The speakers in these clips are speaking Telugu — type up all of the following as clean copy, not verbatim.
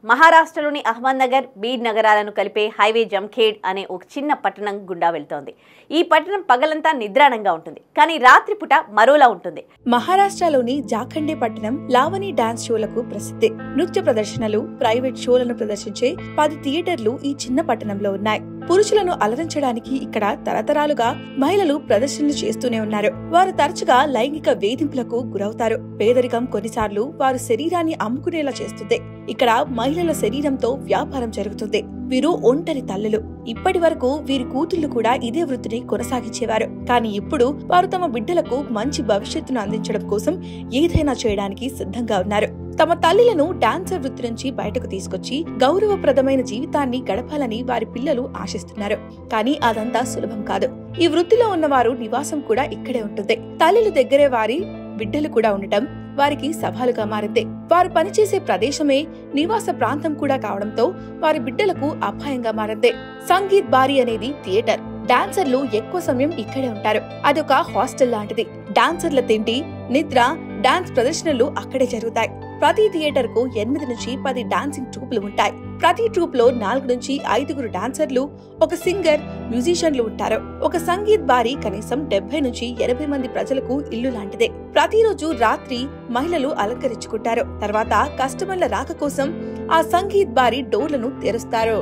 మహారాష్ట్రలోని అహ్మద్నగర్, బీడ్ నగరాలను కలిపే హైవే జంఖేడ్ అనే ఒక చిన్న పట్టణం గుండా వెళ్తోంది. ఈ పట్టణం పగలంతా నిద్రాణంగా ఉంటుంది, కానీ రాత్రిపూట మరోలా ఉంటుంది. మహారాష్ట్రలోని జాఖండే పట్టణం లావణి డాన్స్ షోలకు ప్రసిద్ధి. నృత్య ప్రదర్శనలు, ప్రైవేట్ షోలను ప్రదర్శించే 10 థియేటర్లు ఈ చిన్న పట్టణంలో ఉన్నాయి. పురుషులను అలరించడానికి ఇక్కడ తరతరాలుగా మహిళలు ప్రదర్శనలు చేస్తూనే ఉన్నారు. వారు తరచుగా లైంగిక వేధింపులకు గురవుతారు. పేదరికం కొన్నిసార్లు వారు శరీరాన్ని అమ్ముకునేలా చేస్తుంది. ఇక్కడ మహిళల శరీరంతో వ్యాపారం జరుగుతుంది. వీరు ఒంటరి తల్లులు. ఇప్పటి వరకు వీరి కూతుళ్లు కూడా ఇదే వృత్తిని కొనసాగించేవారు. కానీ ఇప్పుడు వారు తమ బిడ్డలకు మంచి భవిష్యత్తును అందించడం కోసం ఏదైనా చేయడానికి సిద్ధంగా ఉన్నారు. తమ తల్లులను డాన్సర్ వృత్తి నుంచి బయటకు తీసుకొచ్చి గౌరవప్రదమైన జీవితాన్ని గడపాలని వారి పిల్లలు ఆశిస్తున్నారు. కానీ అదంతా సులభం కాదు. ఈ వృత్తిలో ఉన్నవారు నివాసం కూడా ఇక్కడే ఉంటుంది. తల్లుల దగ్గరే వారి బిడ్డలు కూడా ఉండటం వారికి సవాలుగా మారింది. వారు పనిచేసే ప్రదేశమే నివాస ప్రాంతం కూడా కావడంతో వారి బిడ్డలకు అపాయంగా మారింది. సంగీత్ బారి అనేది థియేటర్. డాన్సర్లు ఎక్కువ సమయం ఇక్కడే ఉంటారు. అదొక హాస్టల్ లాంటిది. డాన్సర్ల తిండి, నిద్ర, డాన్స్ ప్రదర్శనలు అక్కడే జరుగుతాయి. ప్రతి థియేటర్ కు 8 నుంచి 10 డాన్సింగ్ ట్రూపులు ఉంటాయి. ప్రతి ట్రూప్ లో 4 నుంచి 5 డాన్సర్లు, ఒక సింగర్, మ్యూజిషియన్లు ఉంటారు. ఒక సంగీత్ బారి కనీసం 70 నుంచి 80 మంది ప్రజలకు ఇల్లు లాంటిదే. ప్రతిరోజు రాత్రి మహిళలు అలంకరించుకుంటారు. తర్వాత కస్టమర్ల రాక కోసం ఆ సంగీత్ బారి డోర్లను తెరుస్తారు.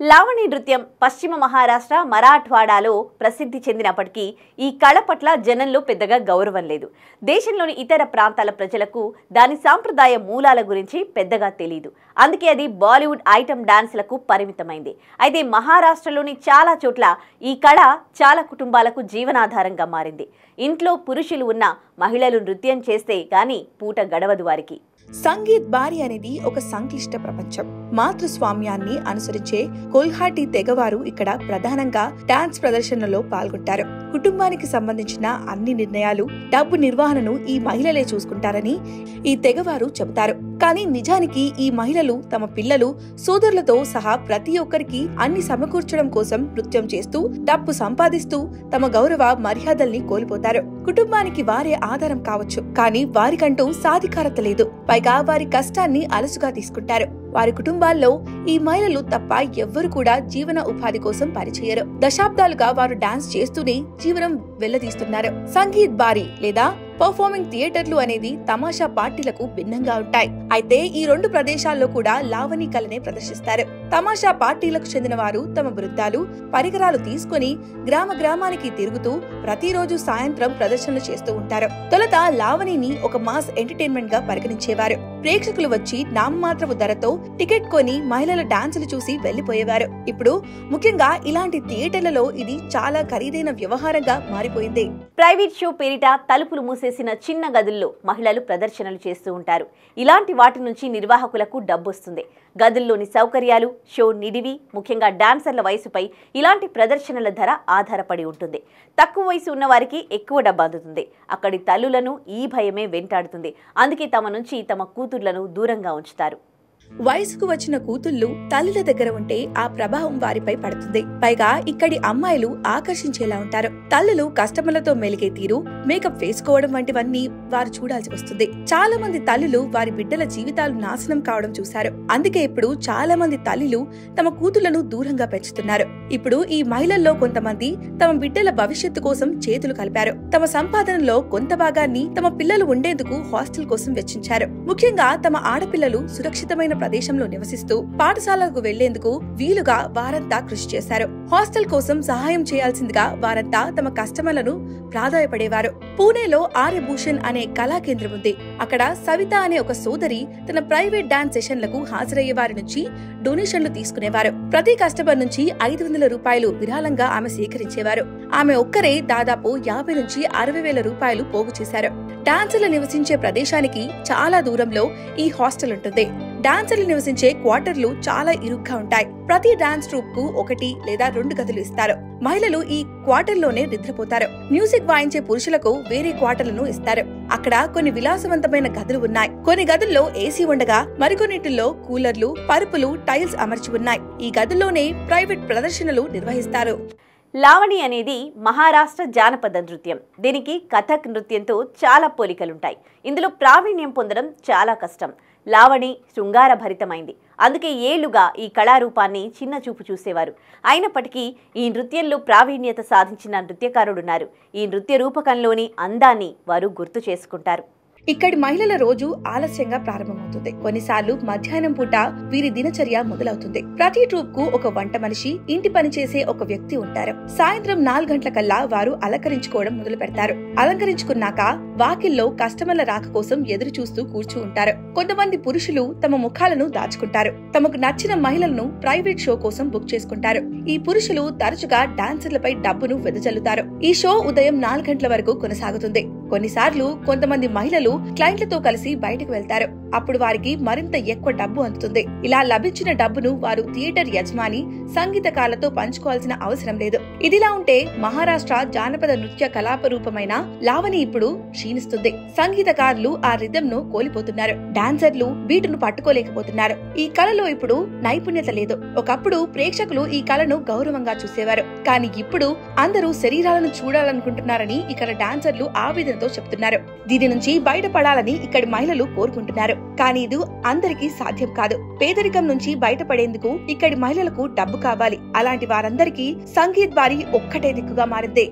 లావణి నృత్యం పశ్చిమ మహారాష్ట్ర, మరాఠ్వాడాలో ప్రసిద్ధి చెందినప్పటికీ ఈ కళ పట్ల జనంలో పెద్దగా గౌరవం లేదు. దేశంలోని ఇతర ప్రాంతాల ప్రజలకు దాని సాంప్రదాయ మూలాల గురించి పెద్దగా తెలియదు. అందుకే అది బాలీవుడ్ ఐటమ్ డాన్స్లకు పరిమితమైంది. అయితే మహారాష్ట్రలోని చాలా చోట్ల ఈ కళ చాలా కుటుంబాలకు జీవనాధారంగా మారింది. ఇంట్లో పురుషులు ఉన్న మహిళలు నృత్యం చేస్తే గాని పూట గడవదు వారికి. సంగీత్ బారి అనేది ఒక సంక్లిష్ట ప్రపంచం. మాతృస్వామ్యాన్ని అనుసరించే కొల్హాటి తెగవారు ఇక్కడ ప్రధానంగా డాన్స్ ప్రదర్శనలో పాల్గొంటారు. కుటుంబానికి సంబంధించిన అన్ని నిర్ణయాలు, డబ్బు నిర్వహణను ఈ మహిళలే చూసుకుంటారని ఈ తెగవారు చెబుతారు. కానీ నిజానికి ఈ మహిళలు తమ పిల్లలు, సోదరులతో సహా ప్రతి ఒక్కరికి అన్ని సమకూర్చడం కోసం నృత్యం చేస్తూ, డబ్బు సంపాదిస్తూ తమ గౌరవ మర్యాదల్ని కోల్పోతారు. కుటుంబానికి వారే ఆధారం కావచ్చు, కానీ వారికంటూ సాధికారత లేదు. పైగా వారి కష్టాన్ని అలసుగా తీసుకుంటారు. వారి కుటుంబాల్లో ఈ మహిళలు తప్ప ఎవ్వరు కూడా జీవన ఉపాధి కోసం పనిచేయరు. దశాబ్దాలుగా వారు డాన్స్ చేస్తూనే జీవనం వెళ్లదీస్తున్నారు. సంగీత్ బారి లేదా పర్ఫార్మింగ్ థియేటర్లు అనేది తమాషా పార్టీలకు భిన్నంగా ఉంటాయి. అయితే ఈ 2 ప్రదేశాల్లో కూడా లావణి కళనే ప్రదర్శిస్తారు. తమాషా పార్టీలకు చెందిన వారు తమ బృందాలు, పరికరాలు తీసుకుని గ్రామానికి తిరుగుతూ ప్రతిరోజు సాయంత్రం ప్రదర్శనలు చేస్తూ ఉంటారు. తొలుత లావణిని ఒక మాస్ ఎంటర్టైన్మెంట్ గా పరిగణించేవారు. ప్రేక్షకులు వచ్చి నామమాత్రపు ధరతో టికెట్ కొని మహిళల డాన్సులు చూసి వెళ్లిపోయేవారు. ఇప్పుడు ముఖ్యంగా ఇలాంటి థియేటర్లలో ఇది చాలా ఖరీదైన వ్యవహారంగా మారిపోయింది. ప్రైవేట్ షో పేరిట తలుపులు మూసేసిన చిన్న గదుల్లో మహిళలు ప్రదర్శనలు చేస్తూ ఉంటారు. ఇలాంటి వాటి నుంచి నిర్వాహకులకు డబ్బొస్తుంది. గదుల్లోని సౌకర్యాలు, షో నిడివి, ముఖ్యంగా డాన్సర్ల వయసుపై ఇలాంటి ప్రదర్శనల ధర ఆధారపడి ఉంటుంది. తక్కువ వయసు ఉన్న వారికి ఎక్కువ డబ్బు అందుతుంది. అక్కడి తల్లులను ఈ భయమే వెంటాడుతుంది. అందుకే తమ నుంచి తమ కూతుర్లను దూరంగా ఉంచుతారు. వయసుకు వచ్చిన కూతుళ్లు తల్లుల దగ్గర ఉంటే ఆ ప్రభావం వారిపై పడుతుంది. పైగా ఇక్కడి అమ్మాయిలు ఆకర్షించేలా ఉంటారు. తల్లులు కస్టమర్లతో మెలిగే తీరు, మేకప్ వేసుకోవడం వంటివన్నీ వారు చూడాల్సి వస్తుంది. చాలా మంది తల్లులు వారి బిడ్డల జీవితాలు నాశనం కావడం చూశారు. అందుకే ఇప్పుడు చాలా మంది తల్లులు తమ కూతుళ్లను దూరంగా పెంచుతున్నారు. ఇప్పుడు ఈ మహిళల్లో కొంతమంది తమ బిడ్డల భవిష్యత్తు కోసం చేతులు కలిపారు. తమ సంపాదనలో కొంత భాగాన్ని తమ పిల్లలు ఉండేందుకు హాస్టల్ కోసం వెచ్చించారు. ముఖ్యంగా తమ ఆడపిల్లలు సురక్షితమైన ప్రదేశంలో నివసిస్తూ పాఠశాలకు వెళ్లేందుకు వీలుగా వారంతా కృషి చేశారు. హాస్టల్ కోసం సహాయం చేయాల్సిందిగా వారంతా తమ కస్టమర్లను ప్రాధాయపడేవారు. పూణేలో ఆర్యభూషణ్ అనే కళా కేంద్రం ఉంది. అక్కడ సవిత అనే ఒక సోదరి తన ప్రైవేట్ డాన్స్ సెషన్లకు హాజరయ్యే వారి నుంచి డొనేషన్లు తీసుకునేవారు. ప్రతి కస్టమర్ నుంచి 500 రూపాయలు విరాళంగా ఆమె సేకరించేవారు. ఆమె ఒక్కరే దాదాపు 50 నుంచి 60 వేల రూపాయలు పోగు చేశారు. డాన్సర్లు నివసించే ప్రదేశానికి చాలా దూరంలో ఈ హాస్టల్ ఉంటుంది. డాన్సర్లు నివసించే క్వార్టర్లు చాలా ఇరుగ్గా ఉంటాయి. ప్రతి డాన్స్ ట్రూప్ కు 1 లేదా 2 గదులు ఇస్తారు. మహిళలు ఈ క్వార్టర్లోనే నిద్రపోతారు. మ్యూజిక్ వాయించే పురుషులకు వేరే క్వార్టర్లను ఇస్తారు. అక్కడ కొన్ని విలాసవంతమైన గదులు ఉన్నాయి. కొన్ని గదుల్లో ఏసీ ఉండగా మరికొన్నిటిల్లో కూలర్లు, పరుపులు, టైల్స్ అమర్చి ఉన్నాయి. ఈ గదుల్లోనే ప్రైవేట్ ప్రదర్శనలు నిర్వహిస్తారు. లావణి అనేది మహారాష్ట్ర జానపద నృత్యం. దీనికి కథక్ నృత్యంతో చాలా పోలికలుంటాయి. ఇందులో ప్రావీణ్యం పొందడం చాలా కష్టం. లావణి శృంగారభరితమైంది. అందుకే ఏళ్లుగా ఈ కళారూపాన్ని చిన్న చూపు చూసేవారు. అయినప్పటికీ ఈ నృత్యంలో ప్రావీణ్యత సాధించిన నృత్యకారుడున్నారు. ఈ నృత్య రూపకంలోని అందాన్ని వారు గుర్తు చేసుకుంటారు. ఇక్కడి మహిళల రోజు ఆలస్యంగా ప్రారంభమవుతుంది. కొన్నిసార్లు మధ్యాహ్నం పూట వీరి దినచర్య మొదలవుతుంది. ప్రతి ట్రూప్ కు ఒక వంట మనిషి, ఇంటి పని చేసే ఒక వ్యక్తి ఉంటారు. సాయంత్రం 4 గంటలకల్లా వారు అలంకరించుకోవడం మొదలు పెడతారు. అలంకరించుకున్నాక వాకిల్లో కస్టమర్ల రాక కోసం ఎదురు చూస్తూ కూర్చు ఉంటారు. కొంతమంది పురుషులు తమ ముఖాలను దాచుకుంటారు. తమకు నచ్చిన మహిళలను ప్రైవేట్ షో కోసం బుక్ చేసుకుంటారు. ఈ పురుషులు తరచుగా డాన్సర్లపై డబ్బును వెదజల్లుతారు. ఈ షో ఉదయం 4 గంటల వరకు కొనసాగుతుంది. కొన్నిసార్లు కొంతమంది మహిళలు క్లయింట్లతో కలిసి బయటకు వెళ్తారు. అప్పుడు వారికి మరింత ఎక్కువ డబ్బు అందుతుంది. ఇలా లభించిన డబ్బును వారు థియేటర్ యజమాని, సంగీతకారులతో పంచుకోవాల్సిన అవసరం లేదు. ఇదిలా ఉంటే మహారాష్ట్ర జానపద నృత్య కళాపరూపమైన లావణి ఇప్పుడు క్షీణిస్తుంది. సంగీతకారులు ఆ రిథంను కోల్పోతున్నారు. డాన్సర్లు బీటును పట్టుకోలేకపోతున్నారు. ఈ కళలో ఇప్పుడు నైపుణ్యత లేదు. ఒకప్పుడు ప్రేక్షకులు ఈ కళను గౌరవంగా చూసేవారు. కానీ ఇప్పుడు అందరూ శరీరాలను చూడాలనుకుంటున్నారని ఇక్కడ డాన్సర్లు ఆవేదనతో చెప్తున్నారు. దీని నుంచి బయటపడాలని ఇక్కడి మహిళలు కోరుకుంటున్నారు. కానీ ఇది అందరికీ సాధ్యం కాదు. పేదరికం నుంచి బయటపడేందుకు ఇక్కడి మహిళలకు డబ్బు కావాలి. అలాంటి వారందరికీ సంగీత్ వారి ఒక్కటే దిక్కుగా మారింది.